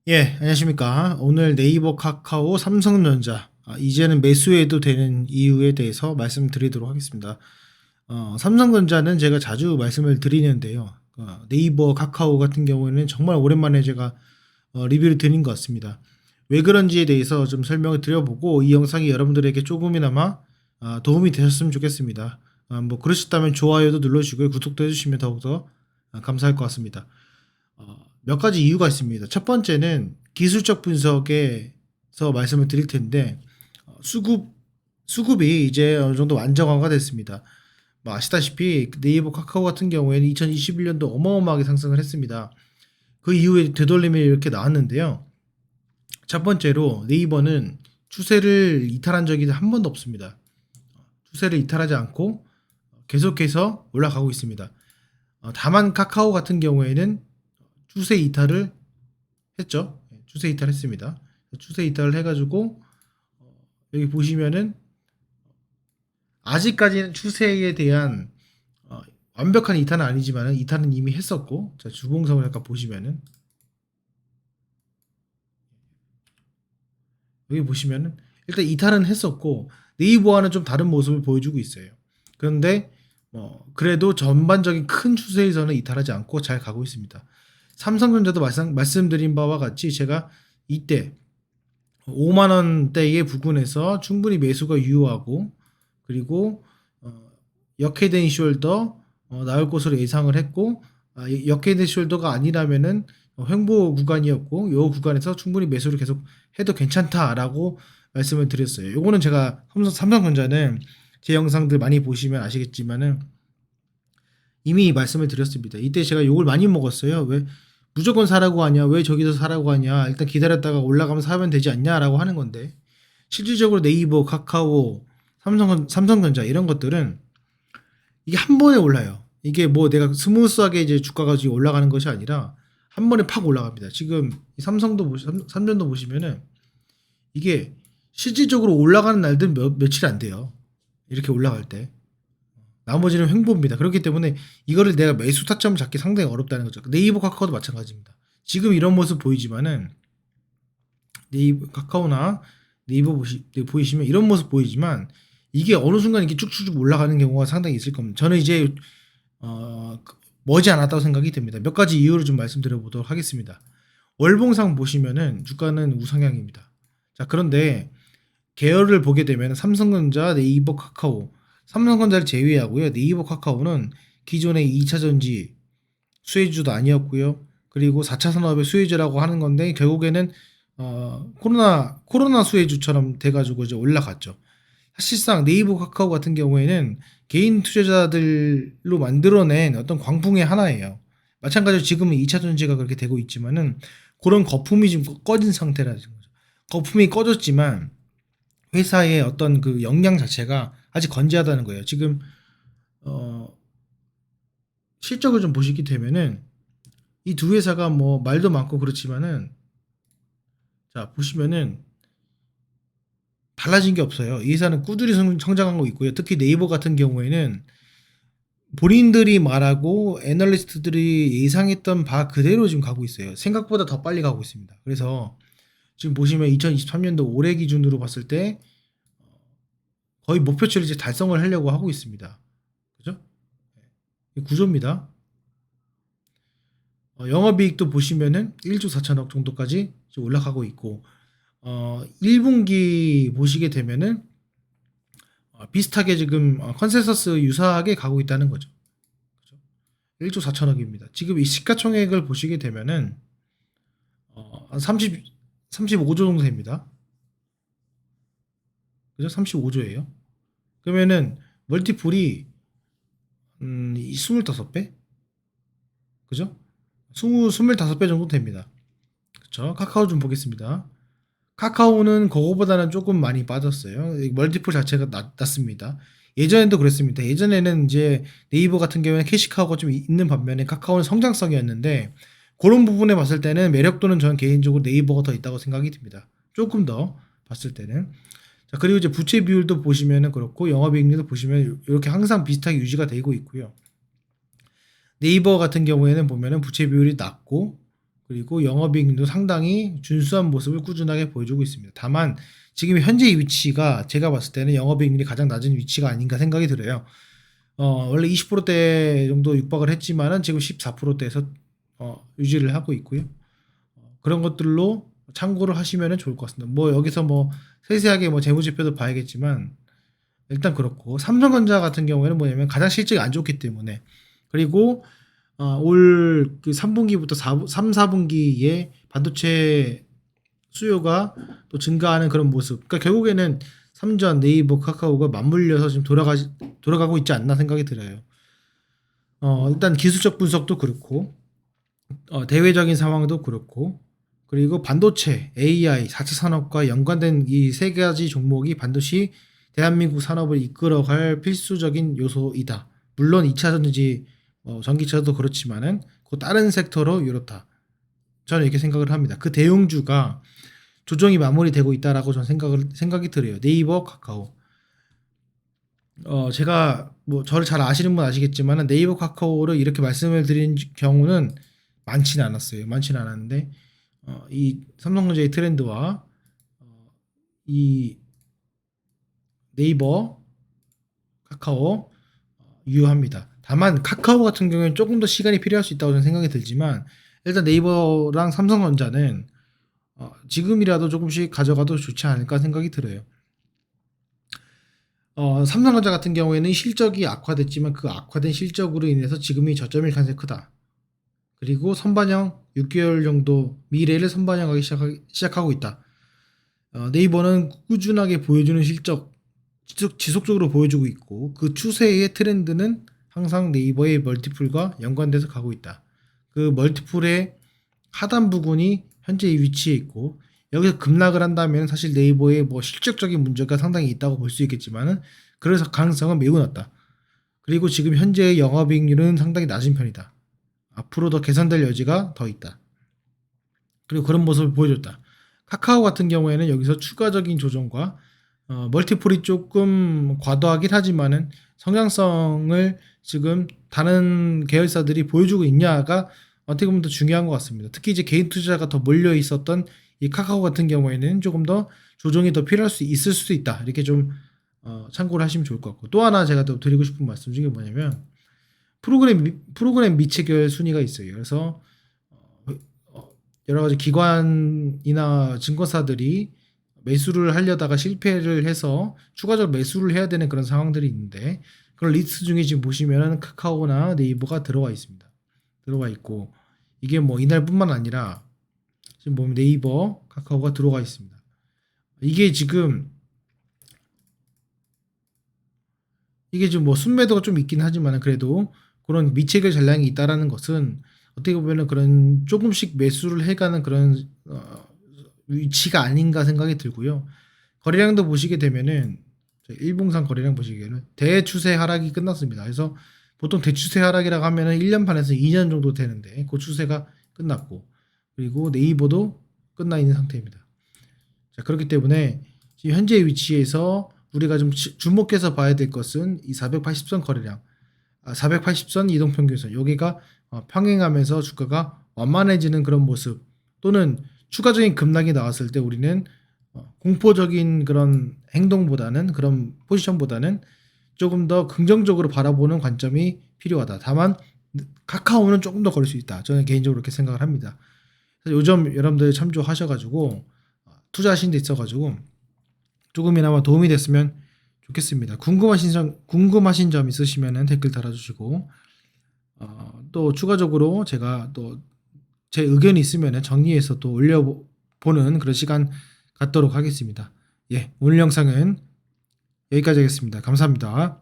예, 안녕하십니까. 오늘 네이버, 카카오, 삼성전자, 이제는 매수해도 되는 이유에 대해서 말씀드리도록 하겠습니다. 삼성전자는 제가 자주 말씀을 드리는데요. 네이버, 카카오 같은 경우에는 정말 오랜만에 제가 리뷰를 드린 것 같습니다. 왜 그런지에 대해서 좀 설명을 드려보고 이 영상이 여러분들에게 조금이나마 도움이 되셨으면 좋겠습니다. 뭐 그러셨다면 좋아요도 눌러주시고요. 구독도 해주시면 더욱더 감사할 것 같습니다. 몇 가지 이유가 있습니다. 첫 번째는 기술적 분석에서 말씀을 드릴 텐데 수급이 이제 어느 정도 안정화가 됐습니다. 뭐 아시다시피 네이버, 카카오 같은 경우에는 2021년도 어마어마하게 상승을 했습니다. 그 이후에 되돌림이 이렇게 나왔는데요. 첫 번째로 네이버는 추세를 이탈한 적이 한 번도 없습니다. 추세를 이탈하지 않고 계속해서 올라가고 있습니다. 다만 카카오 같은 경우에는 추세 이탈을 했죠. 추세 이탈했습니다. 추세 이탈을 해가지고 여기 보시면은 아직까지는 추세에 대한 완벽한 이탈은 아니지만 이탈은 이미 했었고, 자, 주봉성을 약간 보시면은 여기 보시면은 일단 이탈은 했었고 네이버와는 좀 다른 모습을 보여주고 있어요. 그런데 그래도 전반적인 큰 추세에서는 이탈하지 않고 잘 가고 있습니다. 삼성전자도 말씀드린 바와 같이 제가 이때 5만 원대의 부근에서 충분히 매수가 유효하고, 그리고 역헤드앤 숄더 나올 것으로 예상을 했고, 역헤드앤 숄더가 아니라면은 횡보 구간이었고, 요 구간에서 충분히 매수를 계속 해도 괜찮다라고 말씀을 드렸어요. 요거는 제가 삼성전자는 제 영상들 많이 보시면 아시겠지만은 이미 말씀을 드렸습니다. 이때 제가 욕을 많이 먹었어요. 왜 무조건 사라고 하냐? 왜 저기서 사라고 하냐? 일단 기다렸다가 올라가면 사면 되지 않냐라고 하는 건데, 실질적으로 네이버, 카카오, 삼성전자 이런 것들은 이게 한 번에 올라요. 이게 뭐 내가 스무스하게 이제 주가가 지금 올라가는 것이 아니라 한 번에 팍 올라갑니다. 지금 삼전도 보시면은 이게 실질적으로 올라가는 날들 며칠 안 돼요. 이렇게 올라갈 때. 나머지는 횡보입니다. 그렇기 때문에 이거를 내가 매수 타점을 잡기 상당히 어렵다는 거죠. 네이버, 카카오도 마찬가지입니다. 지금 이런 모습 보이지만은 네이버, 카카오나 보이시면 이런 모습 보이지만 이게 어느 순간 이렇게 쭉쭉쭉 올라가는 경우가 상당히 있을 겁니다. 저는 이제 머지 않았다고 생각이 됩니다. 몇 가지 이유를 좀 말씀드려 보도록 하겠습니다. 월봉상 보시면은 주가는 우상향입니다. 자, 그런데 계열을 보게 되면 삼성전자, 네이버, 카카오, 삼성전자를 제외하고요. 네이버, 카카오는 기존의 2차 전지 수혜주도 아니었고요. 그리고 4차 산업의 수혜주라고 하는 건데 결국에는 코로나 수혜주처럼 돼가지고 이제 올라갔죠. 사실상 네이버, 카카오 같은 경우에는 개인 투자자들로 만들어낸 어떤 광풍의 하나예요. 마찬가지로 지금은 2차 전지가 그렇게 되고 있지만은 그런 거품이 좀 꺼진 상태라는 거죠. 거품이 꺼졌지만 회사의 어떤 그 역량 자체가 아직 건재하다는 거예요. 지금 실적을 좀 보시게 되면은 이 두 회사가 뭐 말도 많고 그렇지만은, 자 보시면은 달라진 게 없어요. 이 회사는 꾸준히 성장하고 있고요. 특히 네이버 같은 경우에는 본인들이 말하고 애널리스트들이 예상했던 바 그대로 지금 가고 있어요. 생각보다 더 빨리 가고 있습니다. 그래서 지금 보시면 2023년도 올해 기준으로 봤을 때 거의 목표치를 이제 달성을 하려고 하고 있습니다. 그죠? 이 구조입니다. 영업이익도 보시면은 1조 4천억 정도까지 올라가고 있고, 1분기 보시게 되면은 비슷하게 지금 컨센서스 유사하게 가고 있다는 거죠. 그죠? 1조 4천억입니다. 지금 이 시가총액을 보시게 되면은 한 35조 정도 됩니다. 그죠? 35조예요. 그러면은 멀티플이 25배? 그죠? 25배 정도 됩니다. 그쵸? 카카오 좀 보겠습니다. 카카오는 그거보다는 조금 많이 빠졌어요. 멀티플 자체가 낮습니다. 예전에도 그랬습니다. 예전에는 이제 네이버 같은 경우에는 캐시카우가 좀 있는 반면에 카카오는 성장성이었는데, 그런 부분에 봤을 때는 매력도는 저는 개인적으로 네이버가 더 있다고 생각이 듭니다. 조금 더 봤을 때는. 자, 그리고 이제 부채 비율도 보시면은 그렇고 영업이익률도 보시면 이렇게 항상 비슷하게 유지가 되고 있고요. 네이버 같은 경우에는 보면은 부채 비율이 낮고, 그리고 영업이익률도 상당히 준수한 모습을 꾸준하게 보여주고 있습니다. 다만 지금 현재 이 위치가 제가 봤을 때는 영업이익률이 가장 낮은 위치가 아닌가 생각이 들어요. 원래 20%대 정도 육박을 했지만은 지금 14%대에서 유지를 하고 있고요. 그런 것들로 참고를 하시면 좋을 것 같습니다. 뭐 여기서 뭐 세세하게 뭐 재무지표도 봐야겠지만 일단 그렇고, 삼성전자 같은 경우에는 뭐냐면 가장 실적이 안 좋기 때문에, 그리고 올 그 3분기부터 3, 4분기에 반도체 수요가 또 증가하는 그런 모습. 그러니까 결국에는 삼전, 네이버, 카카오가 맞물려서 지금 돌아가고 있지 않나 생각이 들어요. 일단 기술적 분석도 그렇고, 대외적인 상황도 그렇고, 그리고 반도체, AI, 4차 산업과 연관된 이 세 가지 종목이 반드시 대한민국 산업을 이끌어갈 필수적인 요소이다. 물론 2차 전지, 전기차도 그렇지만은 그 다른 섹터로 이렇다. 저는 이렇게 생각을 합니다. 그 대형주가 조정이 마무리되고 있다라고 저는 생각이 들어요. 네이버, 카카오. 제가 뭐 저를 잘 아시는 분 아시겠지만 네이버, 카카오를 이렇게 말씀을 드린 경우는 많지는 않았어요. 많지는 않았는데 이 삼성전자의 트렌드와 이 네이버, 카카오 유효합니다. 다만 카카오 같은 경우에는 조금 더 시간이 필요할 수 있다고 저는 생각이 들지만 일단 네이버랑 삼성전자는 지금이라도 조금씩 가져가도 좋지 않을까 생각이 들어요. 삼성전자 같은 경우에는 실적이 악화됐지만 그 악화된 실적으로 인해서 지금이 저점일 가능성이 크다. 그리고 선반영 6개월 정도 미래를 선반영하기 시작하고 있다. 네이버는 꾸준하게 보여주는 실적 지속적으로 보여주고 있고 그 추세의 트렌드는 항상 네이버의 멀티플과 연관돼서 가고 있다. 그 멀티플의 하단 부분이 현재 이 위치에 있고 여기서 급락을 한다면 사실 네이버의 뭐 실적적인 문제가 상당히 있다고 볼 수 있겠지만은 그래서 가능성은 매우 낮다. 그리고 지금 현재의 영업이익률은 상당히 낮은 편이다. 앞으로 더 개선될 여지가 더 있다. 그리고 그런 모습을 보여줬다. 카카오 같은 경우에는 여기서 추가적인 조정과 멀티플이 조금 과도하긴 하지만은 성장성을 지금 다른 계열사들이 보여주고 있냐가 어떻게 보면 더 중요한 것 같습니다. 특히 이제 개인 투자가 더 몰려 있었던 이 카카오 같은 경우에는 조금 더 조정이 더 필요할 수 있을 수도 있다. 이렇게 좀 참고를 하시면 좋을 것 같고 또 하나 제가 또 드리고 싶은 말씀 중에 뭐냐면 프로그램 미체결 순위가 있어요. 그래서 여러 가지 기관이나 증권사들이 매수를 하려다가 실패를 해서 추가적으로 매수를 해야 되는 그런 상황들이 있는데 그런 리스트 중에 지금 보시면은 카카오나 네이버가 들어와 있습니다. 들어와 있고 이게 뭐 이날뿐만 아니라 지금 보면 네이버, 카카오가 들어가 있습니다. 이게 지금 뭐 순매도가 좀 있긴 하지만 그래도 그런 미체결 전량이 있다라는 것은 어떻게 보면은 그런 조금씩 매수를 해가는 그런 위치가 아닌가 생각이 들고요. 거래량도 보시게 되면은 일봉상 거래량 보시기에는 대추세 하락이 끝났습니다. 그래서 보통 대추세 하락이라고 하면은 1년 반에서 2년 정도 되는데 그 추세가 끝났고 그리고 네이버도 끝나 있는 상태입니다. 자, 그렇기 때문에 지금 현재 위치에서 우리가 좀 주목해서 봐야 될 것은 이 480선 거래량, 480선 이동평균선 여기가 평행하면서 주가가 완만해지는 그런 모습 또는 추가적인 급락이 나왔을 때 우리는 공포적인 그런 행동보다는 그런 포지션보다는 조금 더 긍정적으로 바라보는 관점이 필요하다. 다만 카카오는 조금 더 걸릴 수 있다. 저는 개인적으로 그렇게 생각을 합니다. 그래서 요점 여러분들 참조하셔가지고 투자하신 데 있어가지고 조금이나마 도움이 됐으면 좋겠습니다. 궁금하신 점 있으시면 댓글 달아주시고 또 추가적으로 제가 또 제 의견이 있으면 정리해서 또 올려보는 그런 시간 갖도록 하겠습니다. 예, 오늘 영상은 여기까지 하겠습니다. 감사합니다.